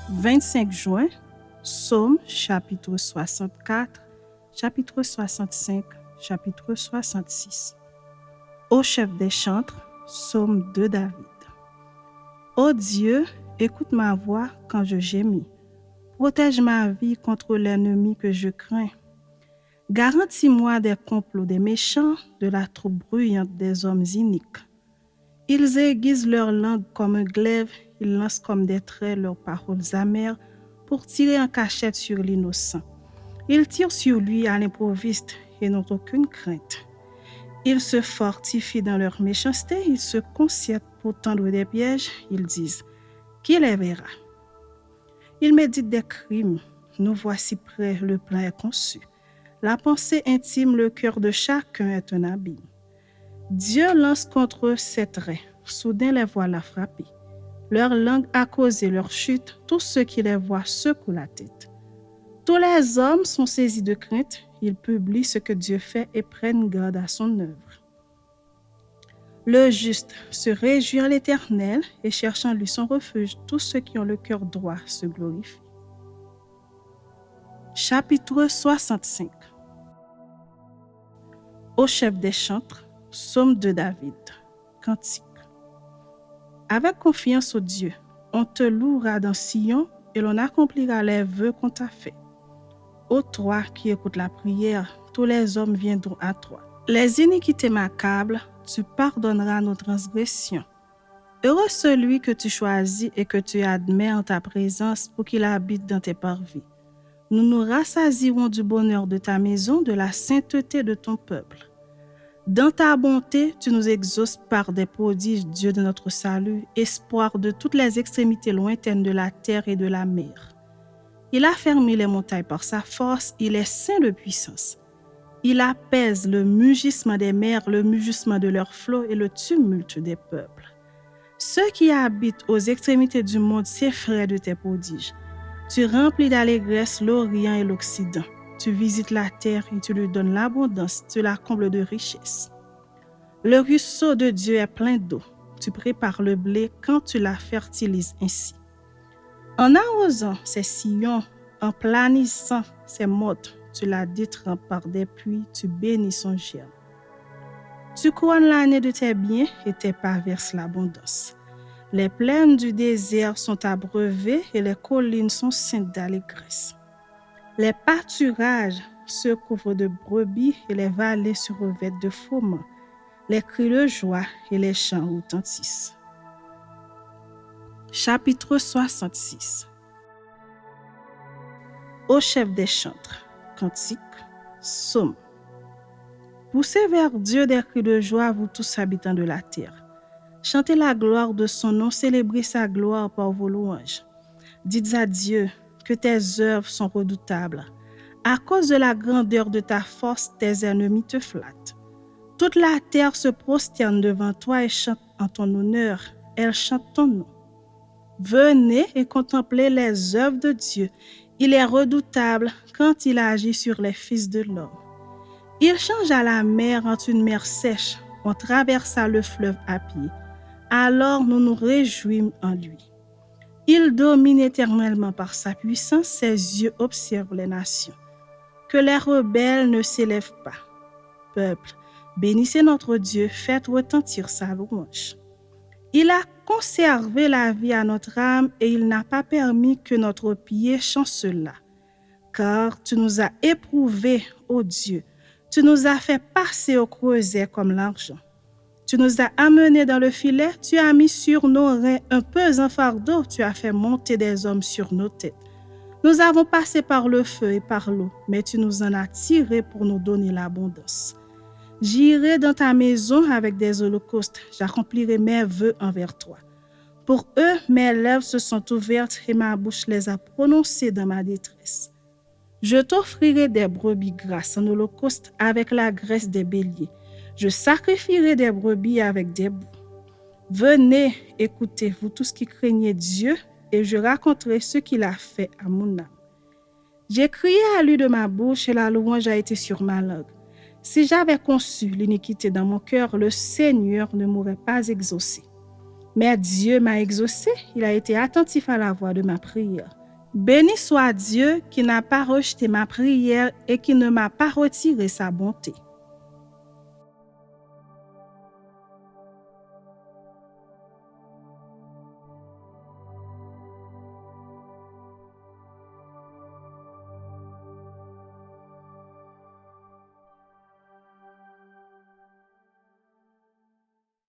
25 juin, Psaume chapitre 64, chapitre 65, chapitre 66. Au chef des chantres, Psaume de David. Ô Dieu, écoute ma voix quand je gémis. Protège ma vie contre l'ennemi que je crains. Garantis-moi des complots des méchants, de la troupe bruyante des hommes iniques. Ils aiguisent leur langue comme un glaive, ils lancent comme des traits leurs paroles amères pour tirer en cachette sur l'innocent. Ils tirent sur lui à l'improviste et n'ont aucune crainte. Ils se fortifient dans leur méchanceté, ils se conciertent pour tendre des pièges, ils disent « Qui les verra ?» Ils méditent des crimes, nous voici prêts, le plan est conçu. La pensée intime, le cœur de chacun est un abîme. Dieu lance contre eux ses traits, soudain les voilà frappés. Leur langue a causé leur chute, tous ceux qui les voient secouent la tête. Tous les hommes sont saisis de crainte, ils publient ce que Dieu fait et prennent garde à son œuvre. Le juste se réjouit en l'Éternel et cherche en lui son refuge, tous ceux qui ont le cœur droit se glorifient. Chapitre 65. Au chef des chantres, Psaume de David, cantique. Avec confiance au Dieu, on te louera dans Sion et l'on accomplira les vœux qu'on t'a faits. Ô toi qui écoutes la prière, tous les hommes viendront à toi. Les iniquités m'accablent, tu pardonneras nos transgressions. Heureux celui que tu choisis et que tu admets en ta présence pour qu'il habite dans tes parvis. Nous nous rassasierons du bonheur de ta maison, de la sainteté de ton peuple. Dans ta bonté, tu nous exauces par des prodiges, Dieu de notre salut, espoir de toutes les extrémités lointaines de la terre et de la mer. Il a fermé les montagnes par sa force, il est saint de puissance. Il apaise le mugissement des mers, le mugissement de leurs flots et le tumulte des peuples. Ceux qui habitent aux extrémités du monde s'effraient de tes prodiges. Tu remplis d'allégresse l'Orient et l'Occident. Tu visites la terre et tu lui donnes l'abondance, tu la combles de richesses. Le ruisseau de Dieu est plein d'eau. Tu prépares le blé quand tu la fertilises ainsi. En arrosant ses sillons, en planissant ses mottes, tu la détrempes par des puits, tu bénis son germe. Tu couronnes l'année de tes biens et tes pas versent l'abondance. Les plaines du désert sont abreuvées et les collines sont ceintes d'allégresse. Les pâturages se couvrent de brebis et les vallées se revêtent de froment. Les cris de joie et les chants retentissent. Chapitre 66. Au chef des chantres, cantique, psaume. Poussez vers Dieu des cris de joie, vous tous habitants de la terre. Chantez la gloire de son nom, célébrez sa gloire par vos louanges. Dites à Dieu que tes œuvres sont redoutables. À cause de la grandeur de ta force, tes ennemis te flattent. Toute la terre se prosterne devant toi et chante en ton honneur. Elle chante ton nom. Venez et contemplez les œuvres de Dieu. Il est redoutable quand il agit sur les fils de l'homme. Il changea la mer en une mer sèche. On traversa le fleuve à pied. Alors nous nous réjouîmes en lui. Il domine éternellement par sa puissance, ses yeux observent les nations. Que les rebelles ne s'élèvent pas. Peuple, bénissez notre Dieu, faites retentir sa louange. Il a conservé la vie à notre âme et il n'a pas permis que notre pied chancela. Car tu nous as éprouvés, ô Dieu, tu nous as fait passer au creuset comme l'argent. Tu nous as amenés dans le filet, tu as mis sur nos reins un pesant fardeau, tu as fait monter des hommes sur nos têtes. Nous avons passé par le feu et par l'eau, mais tu nous en as tirés pour nous donner l'abondance. J'irai dans ta maison avec des holocaustes, j'accomplirai mes vœux envers toi. Pour eux, mes lèvres se sont ouvertes et ma bouche les a prononcées dans ma détresse. Je t'offrirai des brebis grasses en holocauste avec la graisse des béliers. Je sacrifierai des brebis avec des boucs. Venez, écoutez, vous tous qui craignez Dieu, et je raconterai ce qu'il a fait à mon âme. J'ai crié à lui de ma bouche et la louange a été sur ma langue. Si j'avais conçu l'iniquité dans mon cœur, le Seigneur ne m'aurait pas exaucé. Mais Dieu m'a exaucé, il a été attentif à la voix de ma prière. Béni soit Dieu qui n'a pas rejeté ma prière et qui ne m'a pas retiré sa bonté.